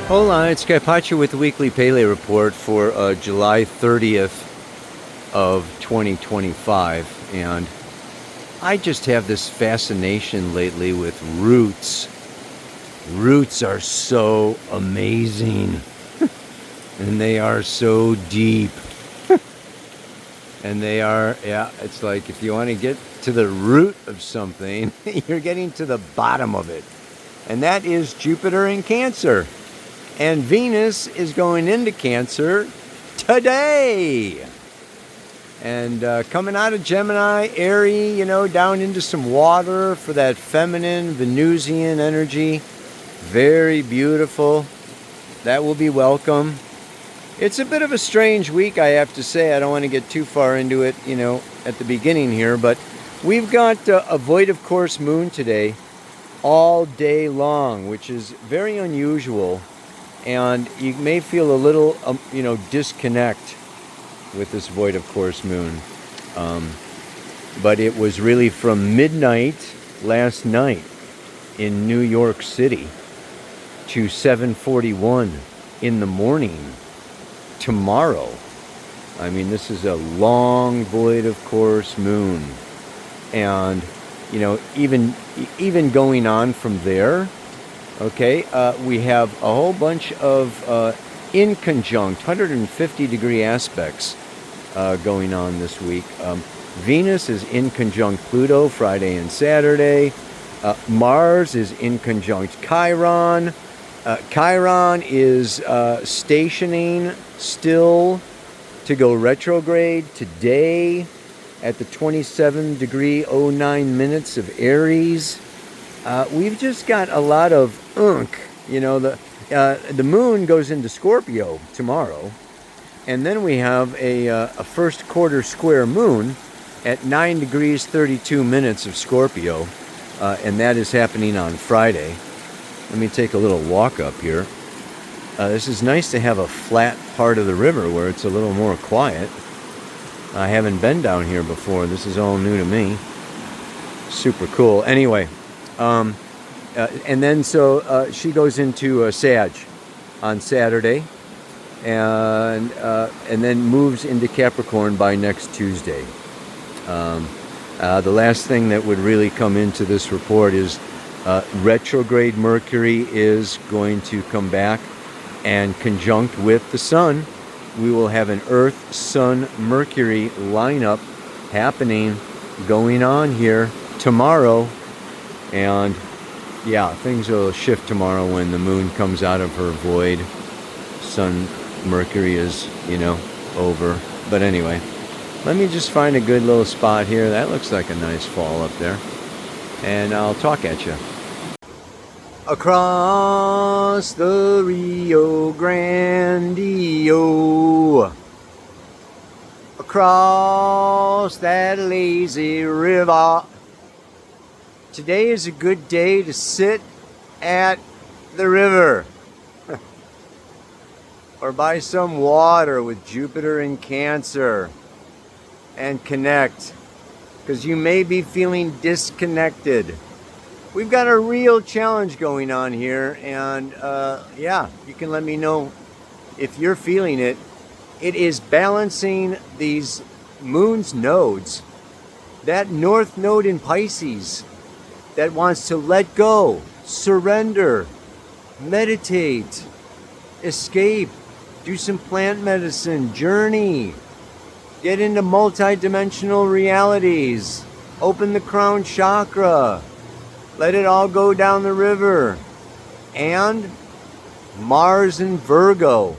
Hola, it's Carpaccio with the Weekly Pele Report for July 30th of 2025. And I just have this fascination lately with roots. Roots are so amazing. And they are so deep. And they are, it's like if you want to get to the root of something, you're getting to the bottom of it. And that is Jupiter in Cancer. And Venus is going into Cancer today. And coming out of Gemini, airy, down into some water for that feminine Venusian energy. Very beautiful. That will be welcome. It's a bit of a strange week, I have to say. I don't want to get too far into it, at the beginning here. But we've got a void of course moon today all day long, which is very unusual. And you may feel a little, disconnect with this void of course moon. But it was really from midnight last night in New York City to 7:41 in the morning tomorrow. I mean, this is a long void of course moon. And, even going on from there, okay, we have a whole bunch of inconjunct 150-degree aspects going on this week. Venus is inconjunct Pluto Friday and Saturday. Mars is inconjunct Chiron. Chiron is stationing still to go retrograde today at the 27°09' of Aries. We've just got a lot of the moon goes into Scorpio tomorrow, and then we have a first quarter square moon at 9°32' of Scorpio, and that is happening on Friday. Let me take a little walk up here. This is nice to have a flat part of the river where it's a little more quiet. I haven't been down here before. This is all new to me. Super cool. Anyway. And then she goes into Sag on Saturday, and then moves into Capricorn by next Tuesday. The last thing that would really come into this report is retrograde Mercury is going to come back and conjunct with the Sun. We will have an Earth, Sun, Mercury lineup happening, going on here tomorrow. And things will shift tomorrow when the moon comes out of her void. Sun, Mercury is, over. But anyway, let me just find a good little spot here. That looks like a nice fall up there. And I'll talk at you. Across the Rio Grande, across that lazy river. Today is a good day to sit at the river or by some water with Jupiter in Cancer and connect, because you may be feeling disconnected. We've got a real challenge going on here, and you can let me know if you're feeling it. It is balancing these moon's nodes. That north node in Pisces that wants to let go, surrender, meditate, escape, do some plant medicine, journey, get into multidimensional realities, open the crown chakra, let it all go down the river. And Mars in Virgo.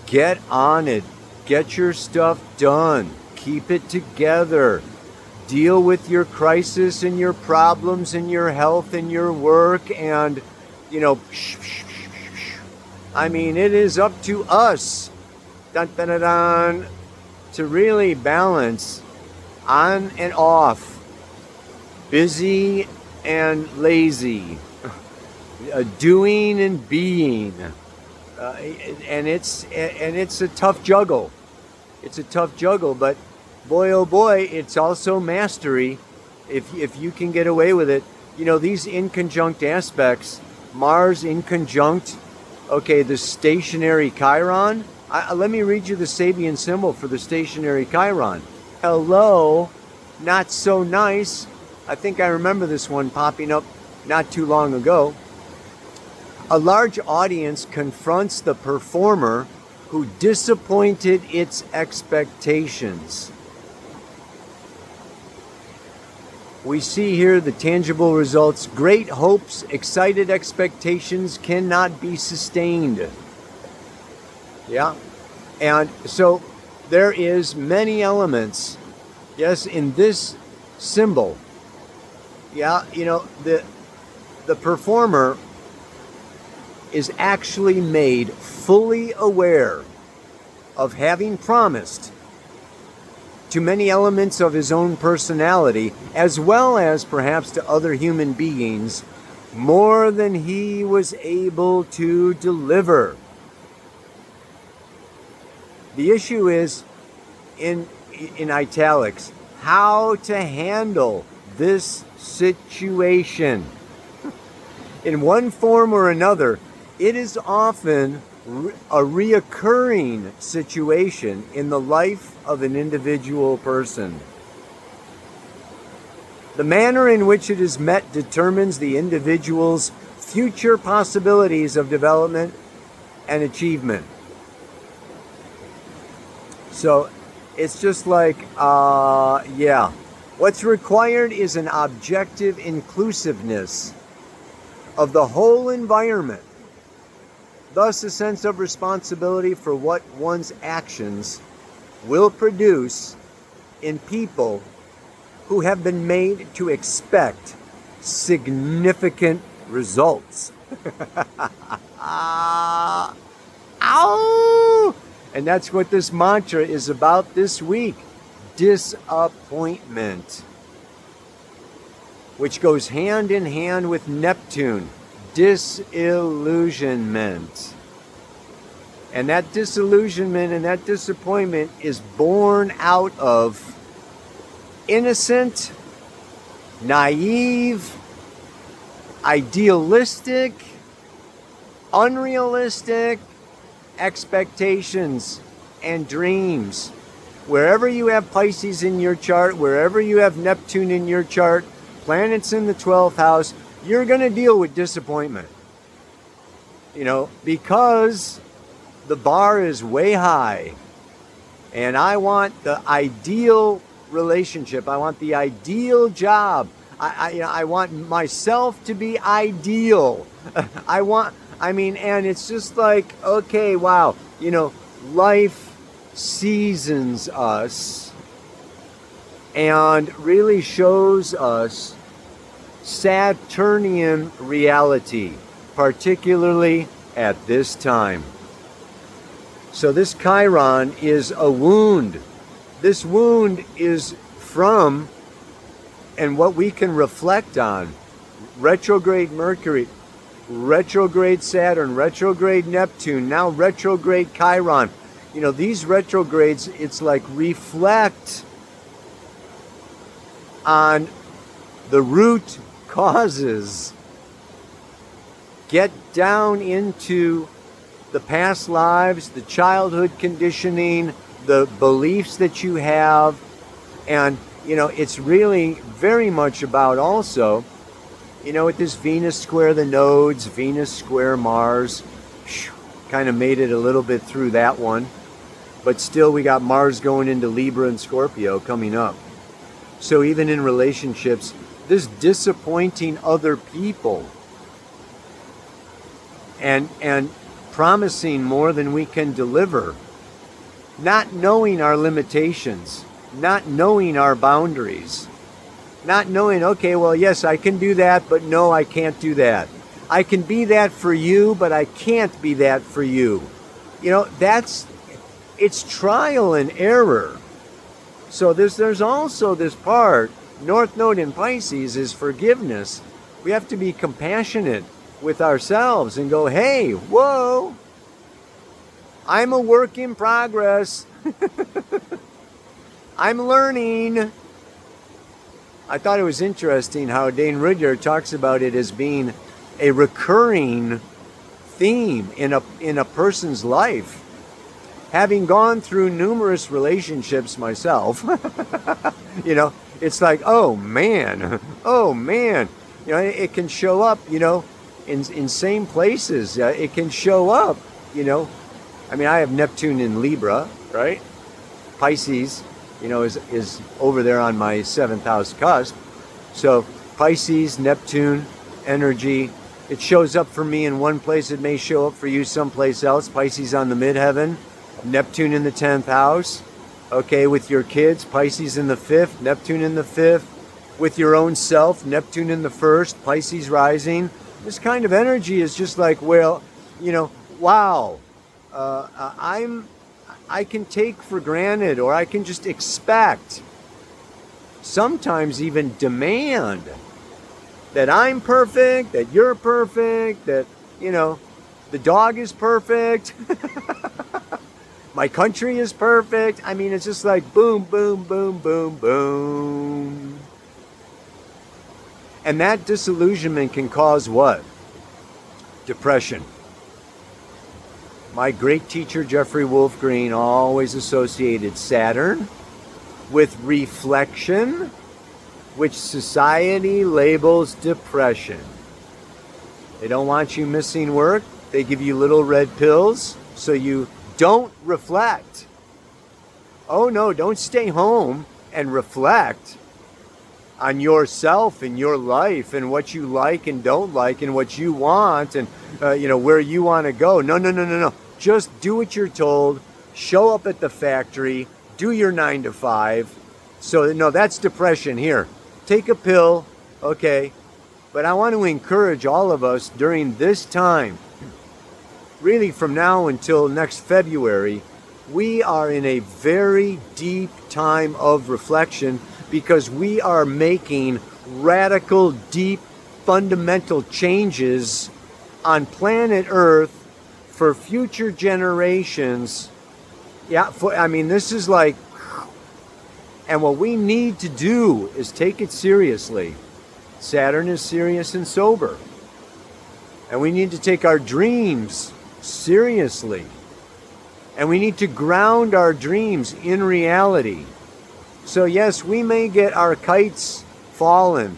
Get on it. Get your stuff done. Keep it together. Deal with your crisis and your problems and your health and your work, and I mean, it is up to us to really balance on and off, busy and lazy, doing and being, and it's a tough juggle. It's a tough juggle, but boy, oh boy, it's also mastery if you can get away with it. These inconjunct aspects, Mars in conjunct Okay, the stationary Chiron. Let me read you the Sabian symbol for the stationary Chiron. Hello, not so nice. I think I remember this one popping up not too long ago. A large audience confronts the performer who disappointed its expectations. We see here the tangible results. Great hopes, excited expectations cannot be sustained. Yeah. And so there is many elements, yes, in this symbol. Yeah, the performer is actually made fully aware of having promised to many elements of his own personality, as well as perhaps to other human beings, more than he was able to deliver. The issue is, in italics, how to handle this situation. In one form or another, it is often a reoccurring situation in the life of an individual person. The manner in which it is met determines the individual's future possibilities of development and achievement. So it's just like, yeah. What's required is an objective inclusiveness of the whole environment. Thus, a sense of responsibility for what one's actions will produce in people who have been made to expect significant results. Ow! And that's what this mantra is about this week. Disappointment. Which goes hand in hand with Neptune. Disillusionment. And that disillusionment and that disappointment is born out of innocent, naive, idealistic, unrealistic expectations and dreams. Wherever you have Pisces in your chart, wherever you have Neptune in your chart, planets in the 12th house, you're going to deal with disappointment. Because the bar is way high. And I want the ideal relationship. I want the ideal job. I want myself to be ideal. And it's just like, okay, wow. Life seasons us and really shows us Saturnian reality, particularly at this time. So this Chiron is a wound. This wound is from, and what we can reflect on, retrograde Mercury, retrograde Saturn, retrograde Neptune, now retrograde Chiron. These retrogrades, it's like reflect on the root causes. Get down into the past lives, the childhood conditioning, the beliefs that you have. And, it's really very much about also, with this Venus square the nodes, Venus square Mars, kind of made it a little bit through that one. But still, we got Mars going into Libra and Scorpio coming up. So even in relationships, this disappointing other people and promising more than we can deliver, not knowing our limitations, not knowing our boundaries, not knowing, okay, well, yes, I can do that, but no, I can't do that. I can be that for you, but I can't be that for you. It's trial and error. So there's also this part, North Node in Pisces is forgiveness. We have to be compassionate with ourselves and go, hey, whoa, I'm a work in progress. I'm learning. I thought it was interesting how Dane Rudyard talks about it as being a recurring theme in a person's life. Having gone through numerous relationships myself, it's like, oh man, it can show up, in same places. It can show up, I mean, I have Neptune in Libra, right? Pisces, is over there on my 7th house cusp. So Pisces, Neptune energy, it shows up for me in one place. It may show up for you someplace else. Pisces on the midheaven, Neptune in the 10th house. Okay, with your kids, Pisces in the 5th, Neptune in the 5th. With your own self, Neptune in the 1st, Pisces rising. This kind of energy is just like, well, wow. I can take for granted, or I can just expect, sometimes even demand, that I'm perfect, that you're perfect, that, the dog is perfect, my country is perfect. I mean, it's just like boom, boom, boom, boom, boom. And that disillusionment can cause what? Depression. My great teacher, Jeffrey Wolf Green, always associated Saturn with reflection, which society labels depression. They don't want you missing work. They give you little red pills so you don't reflect. Oh no, don't stay home and reflect on yourself and your life and what you like and don't like and what you want and where you want to go. No. Just do what you're told. Show up at the factory. Do your 9 to 5. So no, that's depression. Here, take a pill, okay? But I want to encourage all of us during this time, really from now until next February, we are in a very deep time of reflection because we are making radical, deep, fundamental changes on planet Earth for future generations. This is like, and what we need to do is take it seriously. Saturn is serious and sober. And we need to take our dreams seriously. And we need to ground our dreams in reality. So yes, we may get our kites fallen,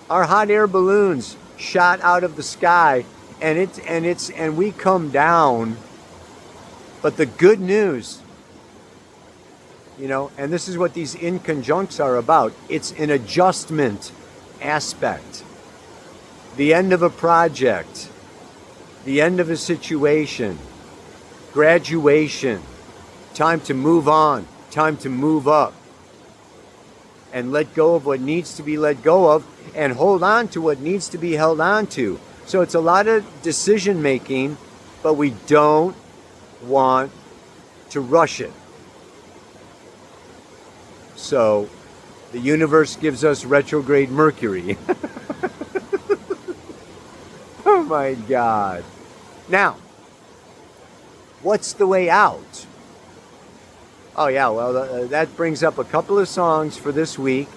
our hot air balloons shot out of the sky, and we come down. But the good news, and this is what these quincunx are about. It's an adjustment aspect. The end of a project, the end of a situation, graduation, time to move on, time to move up, and let go of what needs to be let go of, and hold on to what needs to be held on to. So it's a lot of decision making, but we don't want to rush it. So the universe gives us retrograde Mercury. Oh my God. Now, what's the way out? Oh yeah, well, that brings up a couple of songs for this week.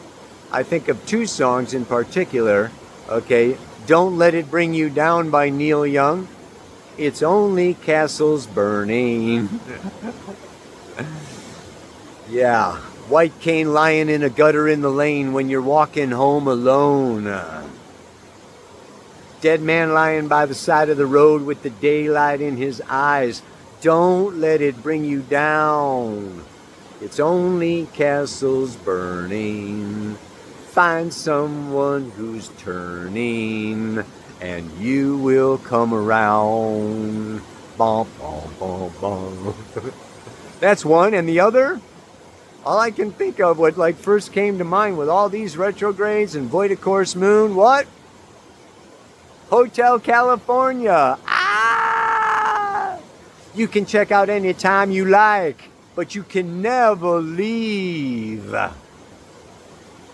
I think of 2 songs in particular. Okay, Don't Let It Bring You Down by Neil Young. It's Only Castles Burning. Yeah, White cane lying in a gutter in the lane when you're walking home alone. Dead man lying by the side of the road with the daylight in his eyes. Don't let it bring you down. It's only castles burning. Find someone who's turning, and you will come around. Bum, bum, bum, bum. That's one. And the other, all I can think of, what like first came to mind with all these retrogrades and void of course moon, what? Hotel California. Ah! You can check out anytime you like, but you can never leave.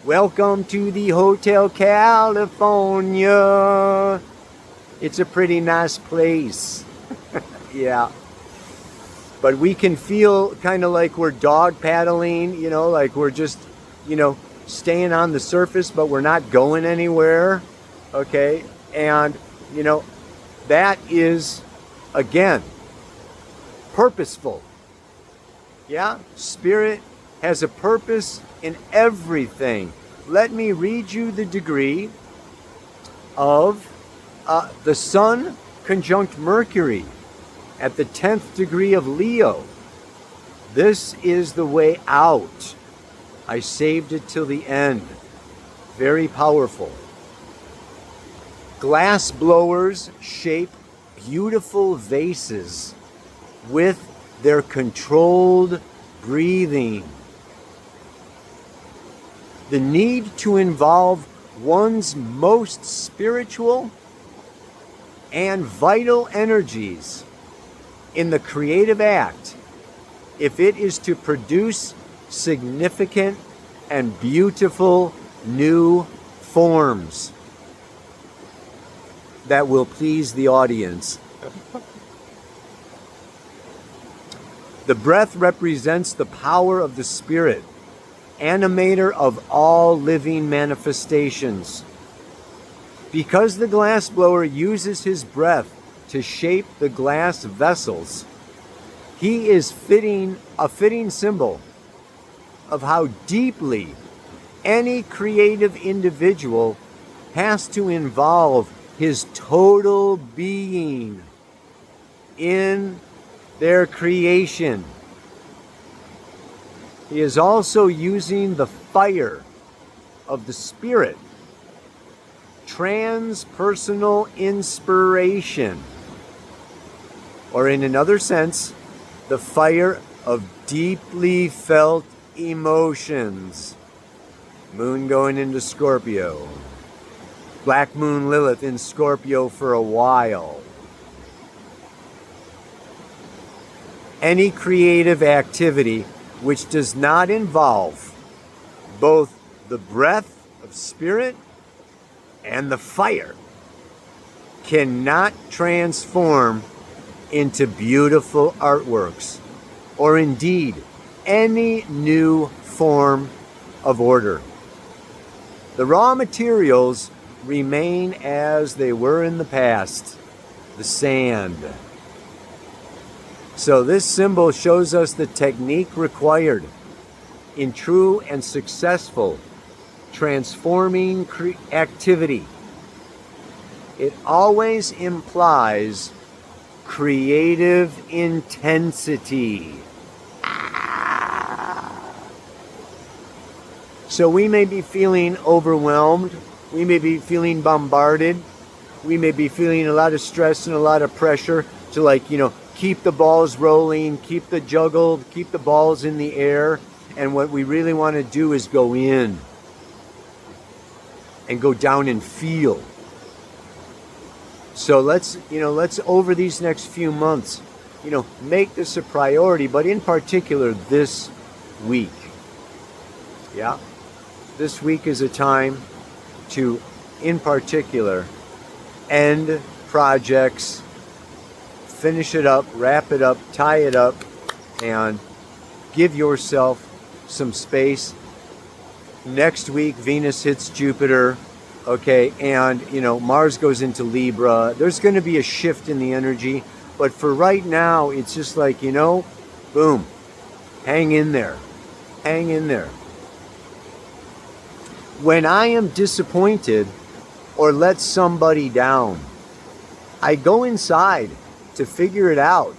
Welcome to the Hotel California. It's a pretty nice place. Yeah. But we can feel kind of like we're dog paddling, like we're just, staying on the surface, but we're not going anywhere. Okay. And, that is Again, purposeful. Yeah, Spirit has a purpose in everything. Let me read you the degree of the Sun conjunct Mercury at the 10th degree of Leo. This is the way out. I saved it till the end. Very powerful. Glass blowers shape beautiful vases with their controlled breathing. The need to involve one's most spiritual and vital energies in the creative act, if it is to produce significant and beautiful new forms that will please the audience. The breath represents the power of the Spirit, animator of all living manifestations. Because the glassblower uses his breath to shape the glass vessels, he is a fitting symbol of how deeply any creative individual has to involve his total being in their creation. He is also using the fire of the Spirit, transpersonal inspiration, or in another sense, the fire of deeply felt emotions. Moon going into Scorpio. Black Moon Lilith in Scorpio for a while. Any creative activity which does not involve both the breath of Spirit and the fire cannot transform into beautiful artworks, or indeed any new form of order. The raw materials remain as they were in the past, the sand. So this symbol shows us the technique required in true and successful transforming activity. It always implies creative intensity. So we may be feeling overwhelmed. We may be feeling bombarded. We may be feeling a lot of stress and a lot of pressure to keep the balls rolling, keep the balls in the air. And what we really want to do is go in and go down and feel. So let's over these next few months, make this a priority, but in particular this week. Yeah. This week is a time to, in particular, end projects, finish it up, wrap it up, tie it up, and give yourself some space. Next week, Venus hits Jupiter, okay, and, Mars goes into Libra. There's going to be a shift in the energy, but for right now, it's just like, boom, hang in there, hang in there. When I am disappointed or let somebody down, I go inside to figure it out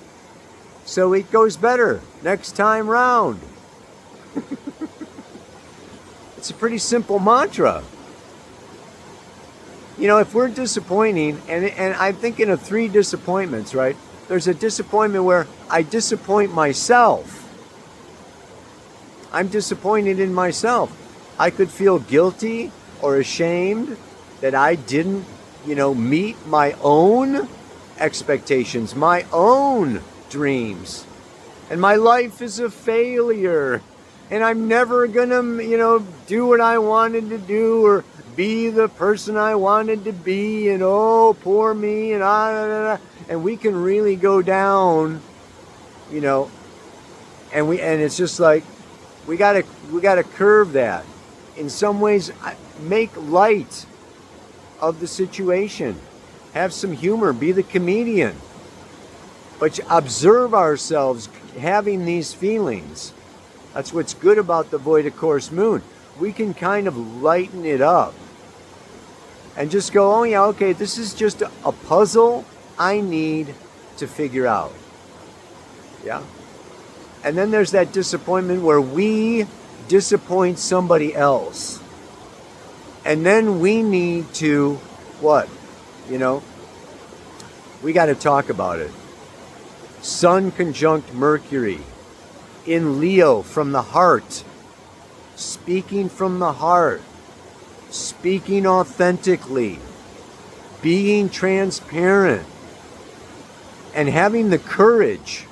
so it goes better next time round. It's a pretty simple mantra. If we're disappointing, and I'm thinking of 3 disappointments, right? There's a disappointment where I disappoint myself. I'm disappointed in myself. I could feel guilty or ashamed that I didn't, meet my own expectations, my own dreams. And my life is a failure. And I'm never gonna, do what I wanted to do or be the person I wanted to be. And oh, poor me. And we can really go down, and it's just like, we gotta curve that. In some ways, make light of the situation. Have some humor. Be the comedian. But observe ourselves having these feelings. That's what's good about the void of course moon. We can kind of lighten it up and just go, oh yeah, okay, this is just a puzzle I need to figure out. Yeah. And then there's that disappointment where we disappoint somebody else. And then we need to, what? We got to talk about it. Sun conjunct Mercury in Leo from the heart. Speaking from the heart. Speaking authentically. Being transparent. And having the courage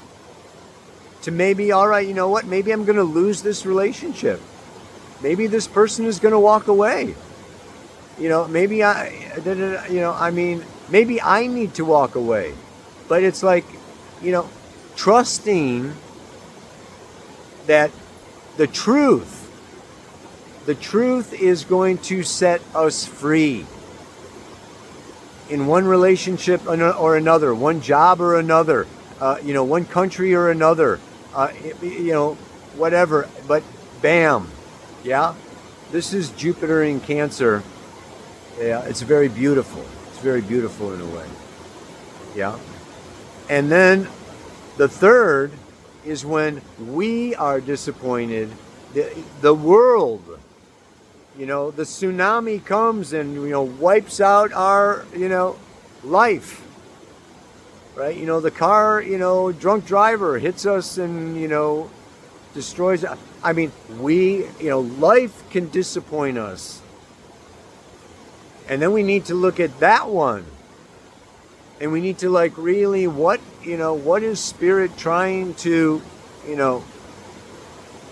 to maybe, all right, you know what? Maybe I'm going to lose this relationship. Maybe this person is going to walk away. Maybe maybe I need to walk away. But it's like, trusting that the truth is going to set us free. In one relationship or another, one job or another, one country or another, whatever. But bam, yeah. This is Jupiter in Cancer. Yeah, it's very beautiful. It's very beautiful in a way. Yeah. And then the third is when we are disappointed. The world, the tsunami comes and, wipes out our, life. Right? The car, drunk driver hits us and, destroys. I mean, life can disappoint us. And then we need to look at that one. And we need to really, what is Spirit trying to,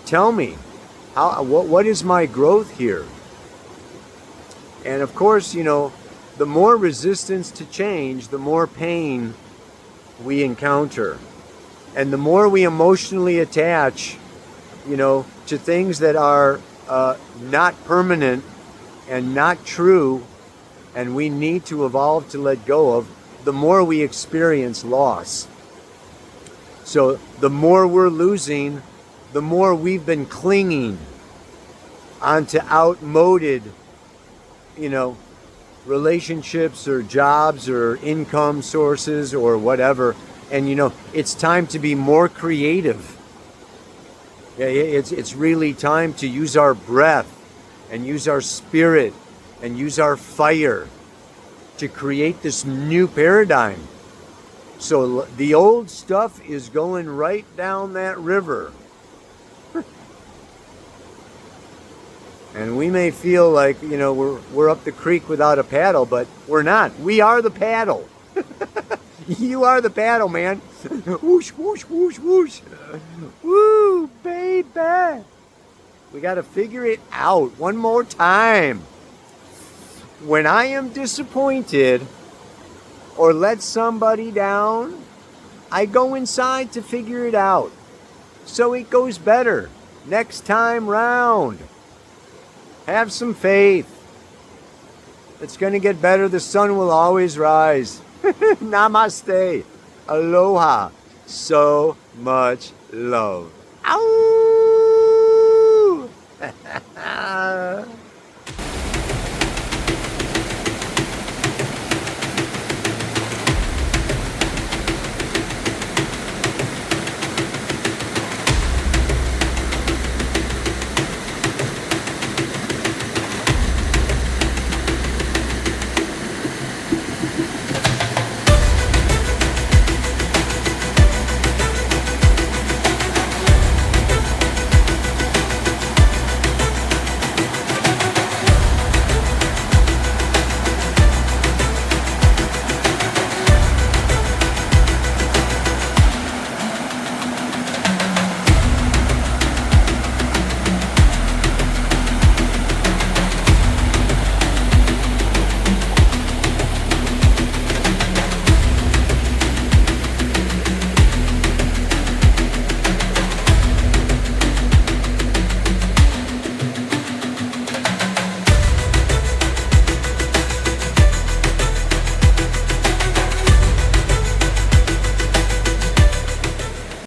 tell me? What is my growth here? And of course, the more resistance to change, the more pain we encounter. And the more we emotionally attach, to things that are not permanent and not true, and we need to evolve to let go of, the more we experience loss. So the more we're losing, the more we've been clinging onto outmoded, relationships or jobs or income sources or whatever. And, it's time to be more creative. Yeah, it's really time to use our breath and use our spirit and use our fire to create this new paradigm. So the old stuff is going right down that river. And we may feel like, we're up the creek without a paddle, but we're not. We are the paddle. You are the paddle, man. Whoosh, whoosh, whoosh, whoosh. Woo, baby. We got to figure it out one more time. When I am disappointed or let somebody down, I go inside to figure it out so it goes better next time round. Have some faith. It's going to get better. The sun will always rise. Namaste. Aloha. So much love. Ow!